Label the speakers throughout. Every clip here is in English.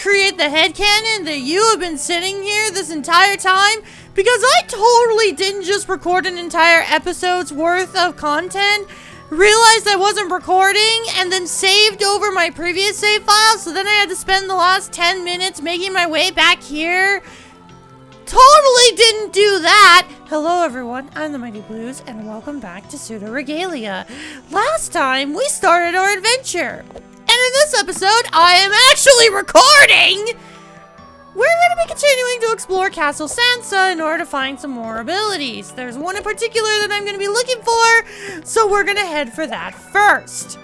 Speaker 1: create the headcanon that you have been sitting here this entire time because I totally didn't just record an entire episode's worth of content, realized I wasn't recording, and then saved over my previous save file, so then I had to spend the last 10 minutes making my way back here. Totally didn't do that! Hello everyone, I'm the Mighty Blues, and welcome back to Pseudoregalia. Last time, we started our adventure. And in this episode, I am actually recording! We're going to be continuing to explore Castle Sansa in order to find some more abilities. There's one in particular that I'm going to be looking for, so we're going to head for that first.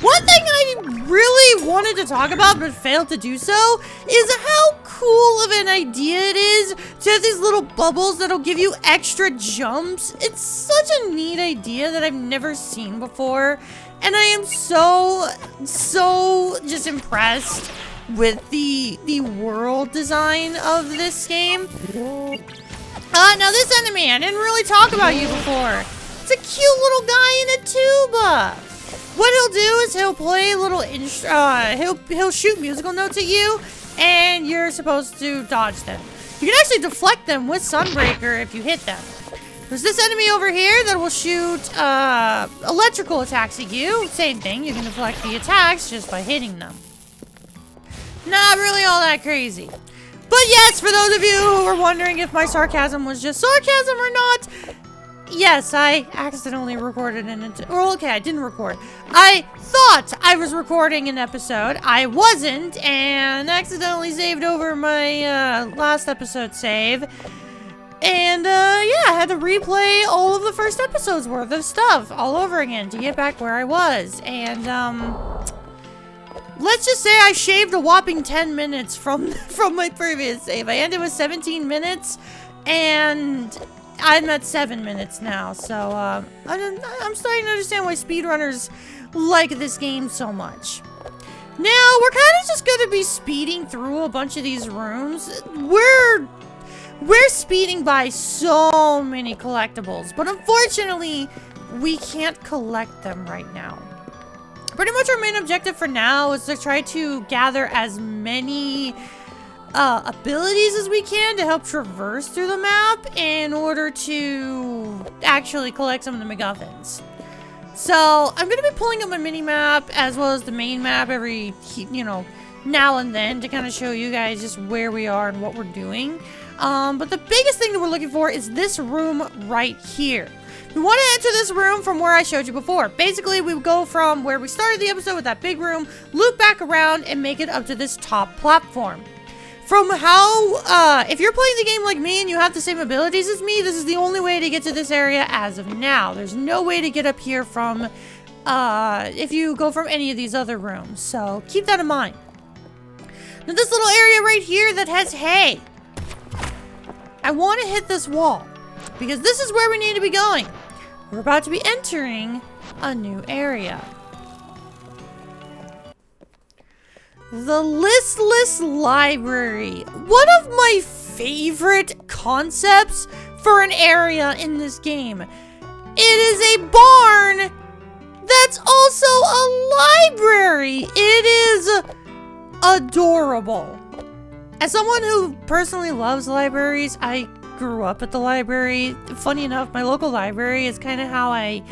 Speaker 1: One thing I really wanted to talk about but failed to do so is how cool of an idea it is to have these little bubbles that'll give you extra jumps. It's such a neat idea that I've never seen before, and I am so just impressed with the world design of this game. Now this enemy, I didn't really talk about you before. It's a cute little guy in a tuba. What he'll do is he'll play little he'll shoot musical notes at you, and you're supposed to dodge them. You can actually deflect them with Sunbreaker if you hit them. There's this enemy over here that will shoot electrical attacks at you. Same thing, you can deflect the attacks just by hitting them. Not really all that crazy. But yes, for those of you who were wondering if my sarcasm was just sarcasm or not, yes, I accidentally recorded I didn't record. I thought I was recording an episode. I wasn't, and accidentally saved over my last episode save. And yeah, I had to replay all of the first episode's worth of stuff all over again to get back where I was. And let's just say I shaved a whopping 10 minutes from my previous save. I ended with 17 minutes, and I'm at 7 minutes now, so I'm starting to understand why speedrunners like this game so much. Now, we're kind of just going to be speeding through a bunch of these rooms. We're speeding by so many collectibles, but unfortunately, we can't collect them right now. Pretty much our main objective for now is to try to gather as many abilities as we can to help traverse through the map in order to actually collect some of the MacGuffins. So I'm going to be pulling up my mini-map as well as the main map every, now and then to kind of show you guys just where we are and what we're doing. But the biggest thing that we're looking for is this room right here. We want to enter this room from where I showed you before. Basically, we go from where we started the episode with that big room, loop back around, and make it up to this top platform. From how, if you're playing the game like me and you have the same abilities as me, this is the only way to get to this area as of now. There's no way to get up here from, if you go from any of these other rooms. So keep that in mind. Now this little area right here that has hay. I want to hit this wall because this is where we need to be going. We're about to be entering a new area. The Listless Library. One of my favorite concepts for an area in this game. It is a barn that's also a library. It is adorable. As someone who personally loves libraries, I grew up at the library. Funny enough, my local library is kind of how I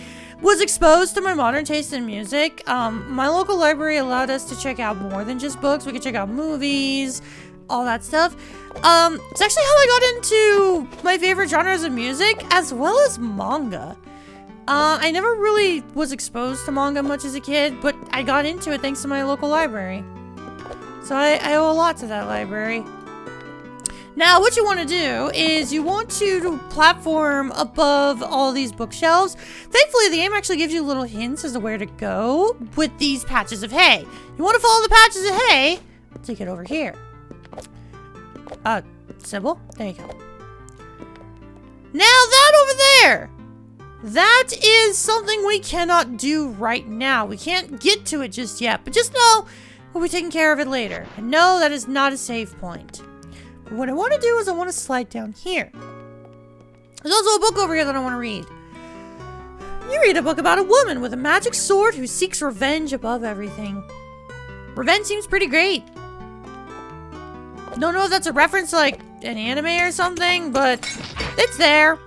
Speaker 1: was exposed to my modern taste in music. My local library allowed us to check out more than just books. We could check out movies, all that stuff. It's actually how I got into my favorite genres of music, as well as manga. I never really was exposed to manga much as a kid, but I got into it thanks to my local library. So I owe a lot to that library. Now, what you want to do is you want to platform above all these bookshelves. Thankfully, the game actually gives you little hints as to where to go with these patches of hay. You want to follow the patches of hay to get over here. Sybil? There you go. Now, that over there, that is something we cannot do right now. We can't get to it just yet, but just know we'll be taking care of it later. And no, that is not a save point. What I want to do is I want to slide down here. There's also a book over here that I want to read. You read a book about a woman with a magic sword who seeks revenge above everything. Revenge seems pretty great. Don't know if that's a reference to like an anime or something, but it's there.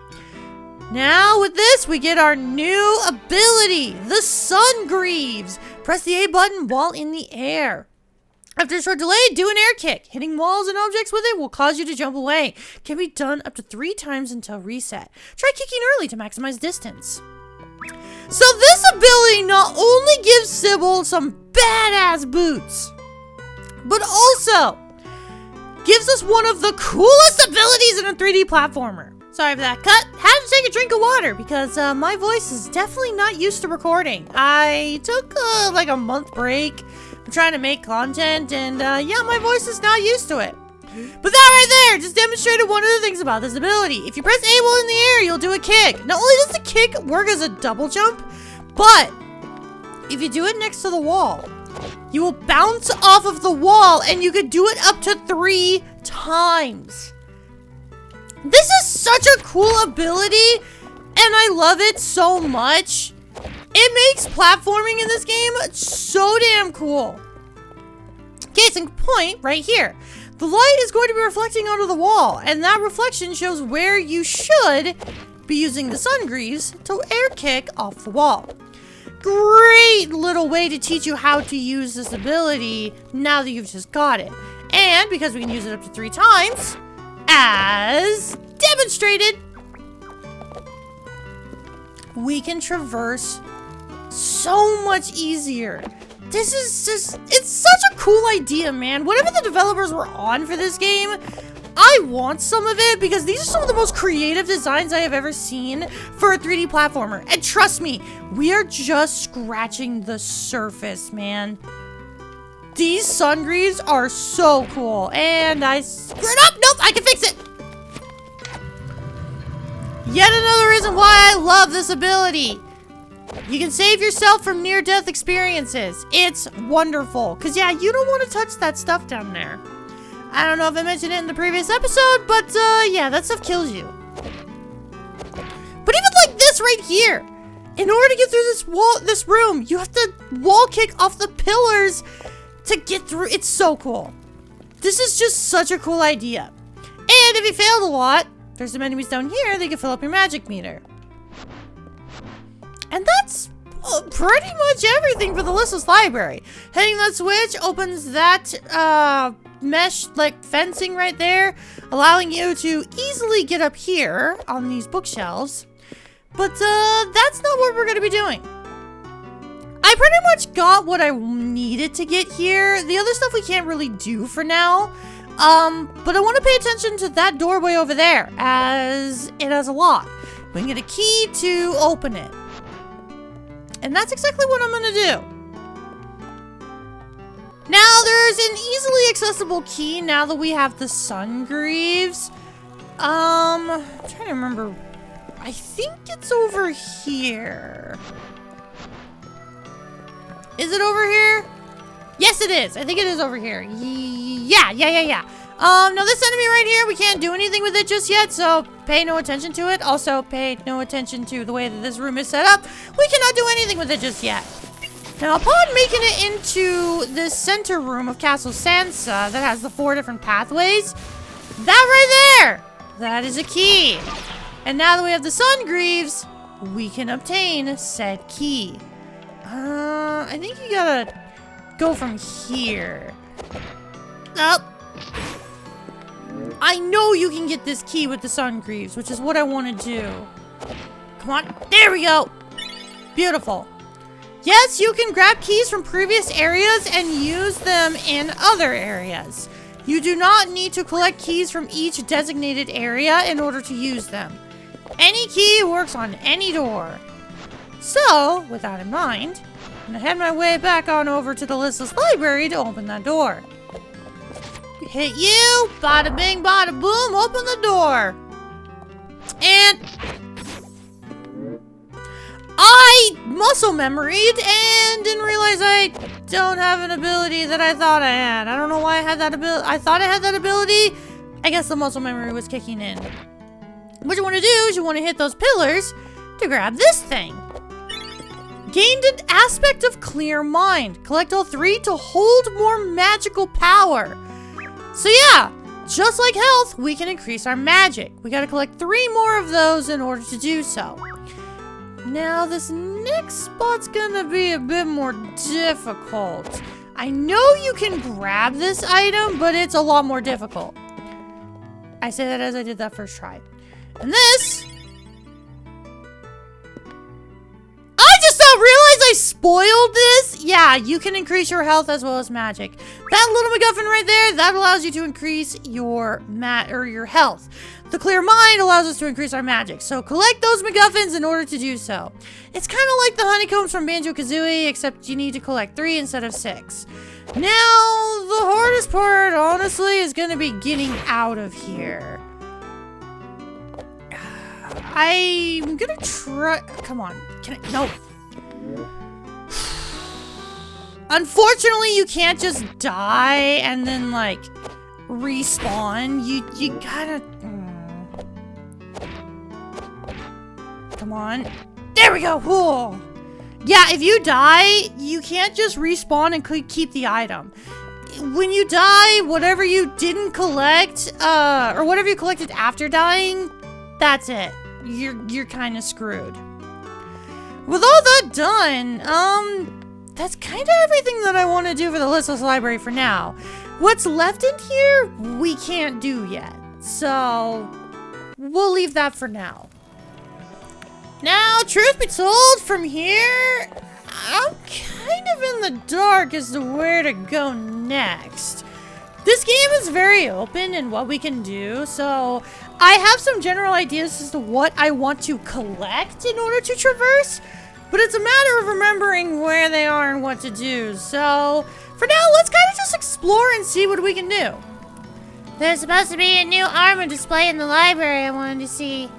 Speaker 1: Now with this, we get our new ability, the Sun Greaves. Press the A button while in the air. After a short delay, do an air kick. Hitting walls and objects with it will cause you to jump away. Can be done up to 3 times until reset. Try kicking early to maximize distance. So this ability not only gives Sybil some badass boots, but also gives us one of the coolest abilities in a 3D platformer. Sorry for that cut. Had to take a drink of water because my voice is definitely not used to recording. I took like a month break. I'm trying to make content and yeah, my voice is not used to it. But that right there just demonstrated one of the things about this ability. If you press A while in the air, you'll do a kick. Not only does the kick work as a double jump, but if you do it next to the wall, you will bounce off of the wall and you could do it up to 3 times. This is such a cool ability and I love it so much. It makes platforming in this game so damn cool. Case in point, right here. The light is going to be reflecting onto the wall, and that reflection shows where you should be using the Sun Greaves to air kick off the wall. Great little way to teach you how to use this ability now that you've just got it. And because we can use it up to 3 times, as demonstrated, we can traverse so much easier. This is just, it's such a cool idea, man. Whatever the developers were on for this game, I want some of it because these are some of the most creative designs I have ever seen for a 3D platformer. And trust me, we are just scratching the surface, man. These Sun Greaves are so cool. And I screwed up. Nope, I can fix it. Yet another reason why I love this ability. You can save yourself from near-death experiences. It's wonderful. Because, yeah, you don't want to touch that stuff down there. I don't know if I mentioned it in the previous episode, but, yeah, that stuff kills you. But even like this right here, in order to get through this room, you have to wall kick off the pillars to get through. It's so cool. This is just such a cool idea. And if you failed a lot, there's some enemies down here that can fill up your magic meter. And that's pretty much everything for the Listless library. Hitting that switch opens that mesh like fencing right there, allowing you to easily get up here on these bookshelves. But that's not what we're going to be doing. I pretty much got what I needed to get here. The other stuff we can't really do for now. But I want to pay attention to that doorway over there, as it has a lock. We can get a key to open it. And that's exactly what I'm going to do. Now, there's an easily accessible key now that we have the Sun Greaves. I'm trying to remember. I think it's over here. Is it over here? Yes, it is. I think it is over here. Yeah. Now this enemy right here, we can't do anything with it just yet, so pay no attention to it. Also, pay no attention to the way that this room is set up. We cannot do anything with it just yet. Now, upon making it into this center room of Castle Sansa that has the 4 different pathways, that right there, that is a key. And now that we have the Sun Greaves, we can obtain said key. I think you gotta go from here. Up. I know you can get this key with the Sun Greaves, which is what I want to do. Come on. There we go. Beautiful. Yes, you can grab keys from previous areas and use them in other areas. You do not need to collect keys from each designated area in order to use them. Any key works on any door. So, with that in mind, I'm gonna head my way back on over to the Listless library to open that door. Hit you, bada bing, bada boom, open the door. And I muscle memoried and didn't realize I don't have an ability that I thought I had. I don't know why I had that ability. I thought I had that ability. I guess the muscle memory was kicking in. What you want to do is you want to hit those pillars to grab this thing. Gained an aspect of clear mind. Collect all 3 to hold more magical power. So yeah, just like health, we can increase our magic. We gotta collect 3 more of those in order to do so. Now, this next spot's gonna be a bit more difficult. I know you can grab this item, but it's a lot more difficult. I say that as I did that first try. And this... I just now realized I spoiled this! Yeah, you can increase your health as well as magic. That little MacGuffin right there, that allows you to increase your your health. The Clear Mind allows us to increase our magic, so collect those MacGuffins in order to do so. It's kind of like the honeycombs from Banjo-Kazooie, except you need to collect 3 instead of 6. Now, the hardest part, honestly, is going to be getting out of here. I'm going to try... Come on. Can I... No. Unfortunately, you can't just die and then, like, respawn. You gotta... Come on. There we go. Whoa. Yeah, if you die, you can't just respawn and keep the item. When you die, whatever you didn't collect, or whatever you collected after dying, that's it. You're kind of screwed. With all that done, that's kind of everything that I want to do for the Listless Library for now. What's left in here, we can't do yet. So, we'll leave that for now. Now, truth be told, from here, I'm kind of in the dark as to where to go next. This game is very open in what we can do, so I have some general ideas as to what I want to collect in order to traverse, but it's a matter of remembering where they are and what to do. So, for now, let's kind of just explore and see what we can do. There's supposed to be a new armor display in the library I wanted to see.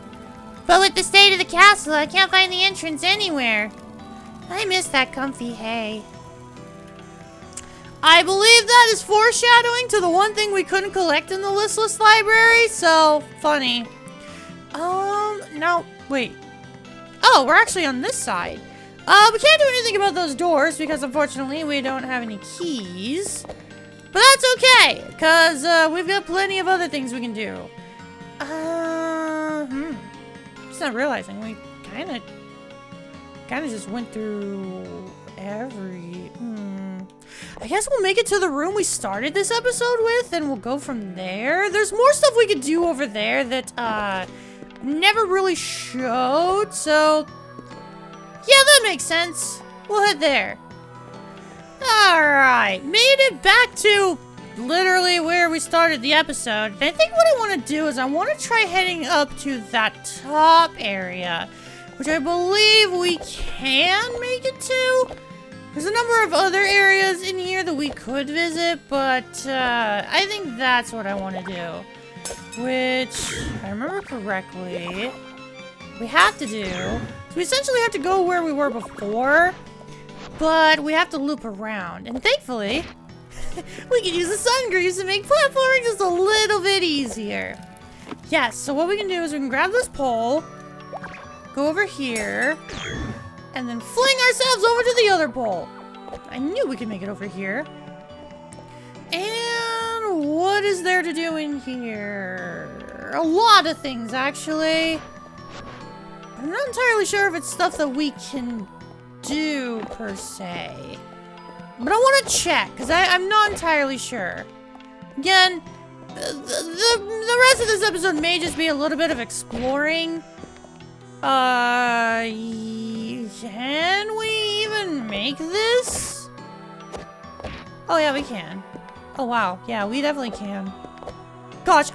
Speaker 1: But with the state of the castle, I can't find the entrance anywhere. I miss that comfy hay. I believe that is foreshadowing to the one thing we couldn't collect in the Listless Library, so funny. No, wait. Oh, we're actually on this side. We can't do anything about those doors because unfortunately we don't have any keys. But that's okay, because we've got plenty of other things we can do. Just not realizing we kind of just went through every... I guess we'll make it to the room we started this episode with, and we'll go from there. There's more stuff we could do over there that, never really showed, so... Yeah, that makes sense. We'll head there. Alright, made it back to literally where we started the episode. And I think what I want to do is I want to try heading up to that top area, which I believe we can make it to. There's a number of other areas in here that we could visit, but I think that's what I want to do. Which, if I remember correctly, we have to do. So we essentially have to go where we were before, but we have to loop around. And thankfully, we can use the Sun Greaves to make platforming just a little bit easier. Yes, so what we can do is we can grab this pole, go over here, and then fling ourselves over to the other pole. I knew we could make it over here. And what is there to do in here? A lot of things, actually. I'm not entirely sure if it's stuff that we can do, per se. But I want to check, because I'm not entirely sure. Again, the rest of this episode may just be a little bit of exploring. Can we even make this? Oh yeah, we can. Oh wow, yeah, we definitely can. Gosh,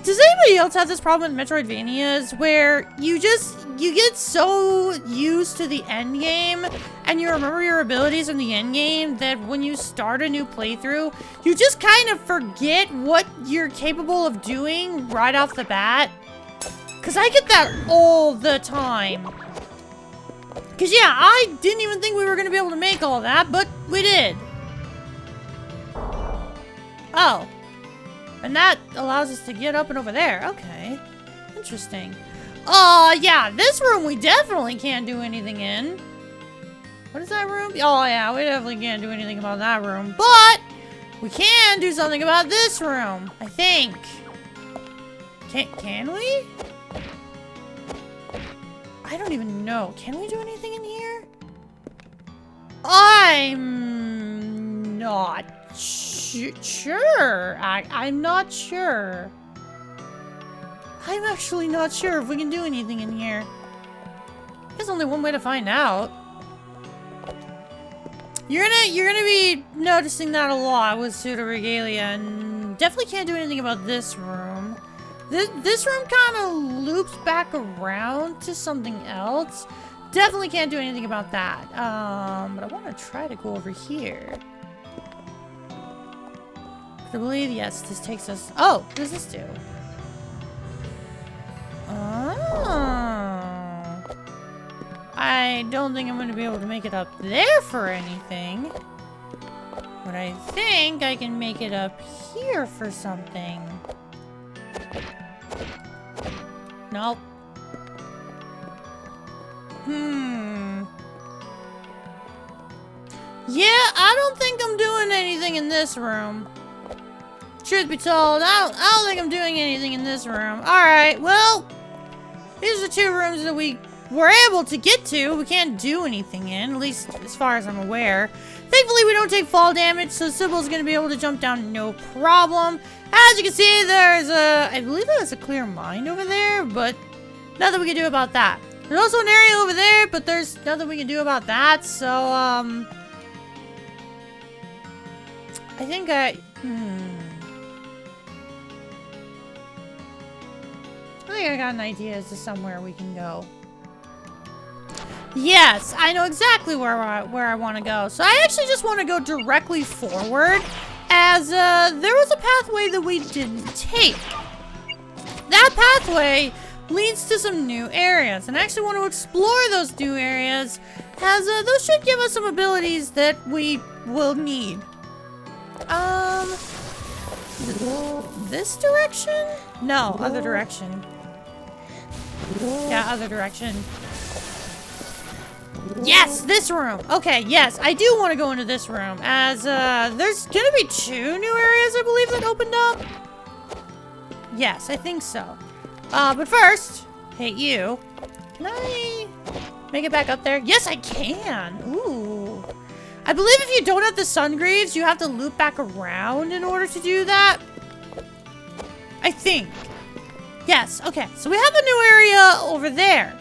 Speaker 1: does anybody else have this problem with Metroidvanias where you get so used to the end game and you remember your abilities in the end game that when you start a new playthrough, you just kind of forget what you're capable of doing right off the bat? Because I get that all the time. Because yeah, I didn't even think we were going to be able to make all that, but we did. Oh. And that allows us to get up and over there. Okay. Interesting. Yeah, this room we definitely can't do anything in. What is that room? Oh, yeah, we definitely can't do anything about that room. But We can do something about this room, I think. Can we? I don't even know. Can we do anything in here? I'm not sure. I'm not sure. I'm actually not sure if we can do anything in here. There's only one way to find out. You're gonna be noticing that a lot with Pseudoregalia, and definitely can't do anything about this room. This room kind of loops back around to something else. Definitely can't do anything about that. But I want to try to go over here. I believe, yes, this takes us... Oh, what does this do? Oh. I don't think I'm going to be able to make it up there for anything. But I think I can make it up here for something. Nope. Yeah, I don't think I'm doing anything in this room. Truth be told, I don't think I'm doing anything in this room. Alright, well, these are two rooms that we were able to get to. We can't do anything in, at least as far as I'm aware. Thankfully, we don't take fall damage, so Sybil's going to be able to jump down no problem. As you can see, there's a... I believe there's a clear mind over there, but nothing we can do about that. There's also an area over there, but there's nothing we can do about that, so, I think I think I got an idea as to somewhere we can go. Yes, I know exactly where I want to go. So I actually just want to go directly forward, as there was a pathway that we didn't take. That pathway leads to some new areas, and I actually want to explore those new areas, as those should give us some abilities that we will need. This direction? No, other direction. Yeah, other direction. Yes, this room. Okay, yes, I do want to go into this room, as there's gonna be 2 new areas, I believe, that opened up. Yes, I think so. But first, hey, you. Can I make it back up there? Yes, I can. Ooh. I believe if you don't have the Sun Greaves, you have to loop back around in order to do that. I think. Yes, okay. So we have a new area over there.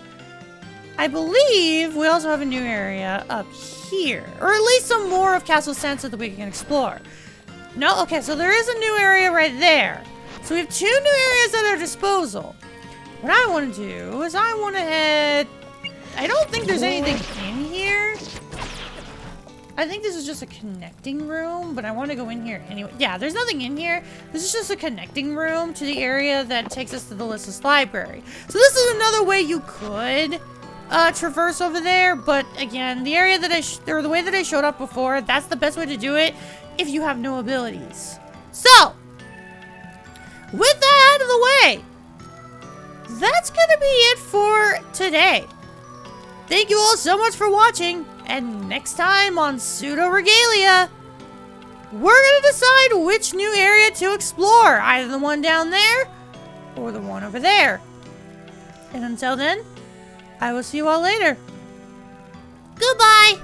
Speaker 1: I believe we also have a new area up here. Or at least some more of Castle Sansa that we can explore. No? Okay, so there is a new area right there. So we have 2 new areas at our disposal. What I want to do is I want to head... I don't think there's anything in here. I think this is just a connecting room, but I want to go in here anyway. Yeah, there's nothing in here. This is just a connecting room to the area that takes us to the Listless library. So this is another way you could traverse over there, but again, the area that or the way that I showed up before, that's the best way to do it if you have no abilities. So, with that out of the way, that's gonna be it for today. Thank you all so much for watching, and next time on Pseudoregalia, we're gonna decide which new area to explore, either the one down there or the one over there. And until then, I will see you all later. Goodbye!